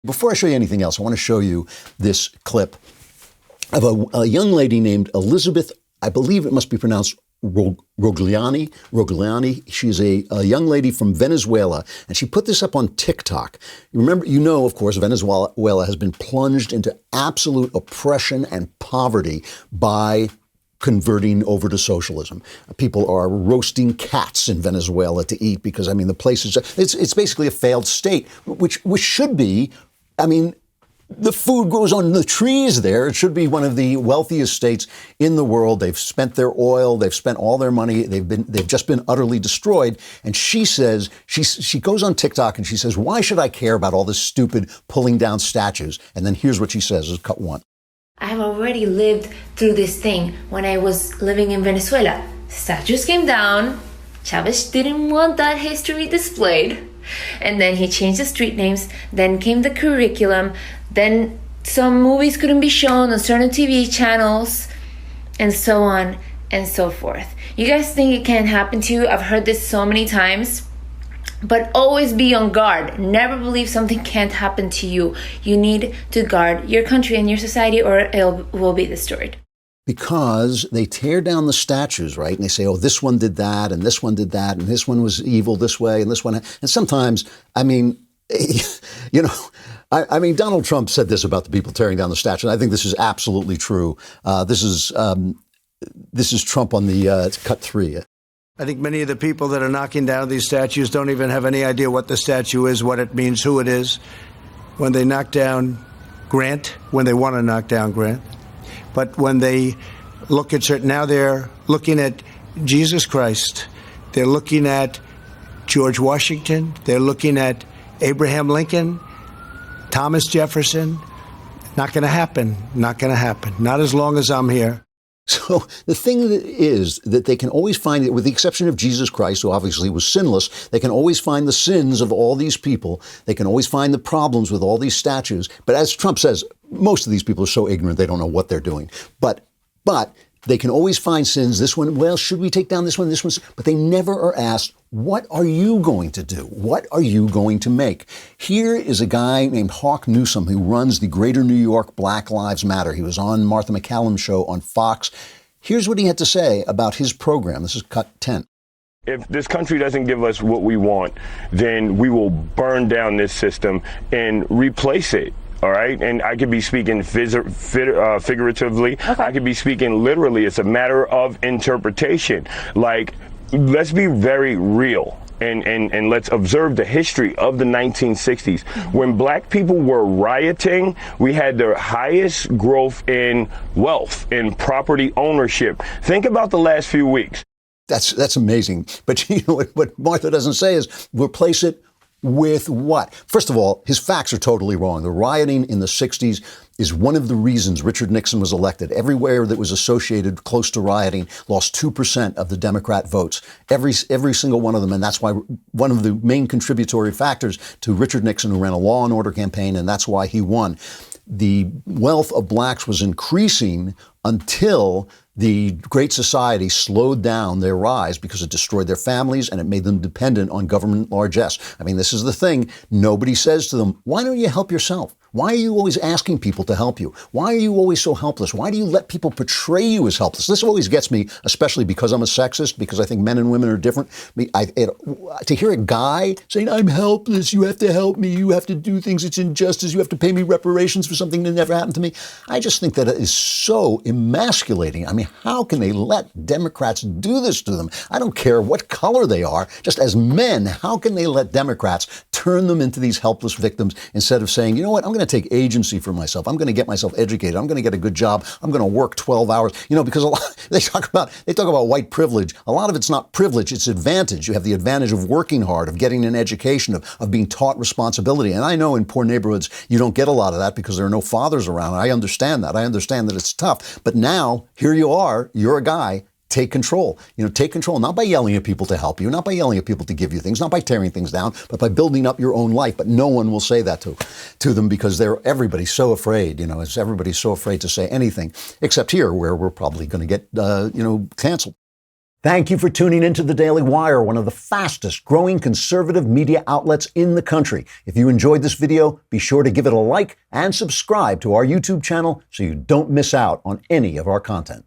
Before I show you anything else, I want to show you this clip of a young lady named Elizabeth, I believe it must be pronounced Rogliani. She's a young lady from Venezuela, and she put this up on TikTok. Of course, Venezuela has been plunged into absolute oppression and poverty by converting over to socialism. People are roasting cats in Venezuela to eat because, the place it's basically a failed state, which should be, the food grows on the trees there. It should be one of the wealthiest states in the world. They've spent their oil. They've spent all their money. They've just been utterly destroyed. And she says, she goes on TikTok and she says, why should I care about all this stupid pulling down statues? And then here's what she says, is cut one. I have already lived through this thing when I was living in Venezuela. Statues came down. Chavez didn't want that history displayed. And then he changed the street names. Then came the curriculum. Then some movies couldn't be shown on certain TV channels, and so on and so forth. You guys think it can't happen to you? I've heard this so many times. But always be on guard. Never believe something can't happen to you. You need to guard your country and your society, or it will be destroyed. Because they tear down the statues, right? And they say, oh, this one did that, and this one did that, and this one was evil this way, and this one. And sometimes, Donald Trump said this about the people tearing down the statue. And I think this is absolutely true. This is Trump on the cut three. I think many of the people that are knocking down these statues don't even have any idea what the statue is, what it means, who it is. When they knock down Grant, when they want to knock down Grant, but when they look at certain, now they're looking at Jesus Christ, they're looking at George Washington, they're looking at Abraham Lincoln, Thomas Jefferson. Not going to happen. Not going to happen. Not as long as I'm here. So the thing is that they can always find, with the exception of Jesus Christ, who obviously was sinless, they can always find the sins of all these people. They can always find the problems with all these statues. But as Trump says, most of these people are so ignorant they don't know what they're doing. But they can always find sins. This one, well, should we take down this one? This one, but they never are asked, what are you going to do? What are you going to make? Here is a guy named Hawk Newsome who runs the Greater New York Black Lives Matter. He was on Martha McCallum's show on Fox. Here's what he had to say about his program. This is cut 10. If this country doesn't give us what we want, then we will burn down this system and replace it. All right. And I could be speaking figuratively. Okay. I could be speaking literally. It's a matter of interpretation. Like, let's be very real and let's observe the history of the 1960s. When black people were rioting, we had the highest growth in wealth, in property ownership. Think about the last few weeks. That's amazing. But you know what Martha doesn't say is replace it with what? First of all, his facts are totally wrong. The rioting in the 60s is one of the reasons Richard Nixon was elected. Everywhere that was associated close to rioting lost 2% of the Democrat votes. Every single one of them. And that's why one of the main contributory factors to Richard Nixon, who ran a law and order campaign, and that's why he won. The wealth of blacks was increasing until the Great Society slowed down their rise because it destroyed their families and it made them dependent on government largesse. I mean, this is the thing. Nobody says to them, why don't you help yourself? Why are you always asking people to help you? Why are you always so helpless? Why do you let people portray you as helpless? This always gets me, especially because I'm a sexist, because I think men and women are different. To hear a guy saying, I'm helpless, you have to help me, you have to do things, it's injustice, you have to pay me reparations for something that never happened to me. I just think that it is so emasculating. I mean, how can they let Democrats do this to them? I don't care what color they are. Just as men, how can they let Democrats turn them into these helpless victims instead of saying, you know what, I'm going to take agency for myself. I'm going to get myself educated. I'm going to get a good job. I'm going to work 12 hours. You know, because they talk about white privilege. A lot of it's not privilege. It's advantage. You have the advantage of working hard, of getting an education, of being taught responsibility. And I know in poor neighborhoods, you don't get a lot of that because there are no fathers around. I understand that. I understand that it's tough. But now, here you are. You're a guy. Take control. Take control, not by yelling at people to help you, not by yelling at people to give you things, not by tearing things down, but by building up your own life. But no one will say that to them because everybody's so afraid, everybody's so afraid to say anything, except here where we're probably going to get, canceled. Thank you for tuning into the Daily Wire, one of the fastest growing conservative media outlets in the country. If you enjoyed this video, be sure to give it a like and subscribe to our YouTube channel so you don't miss out on any of our content.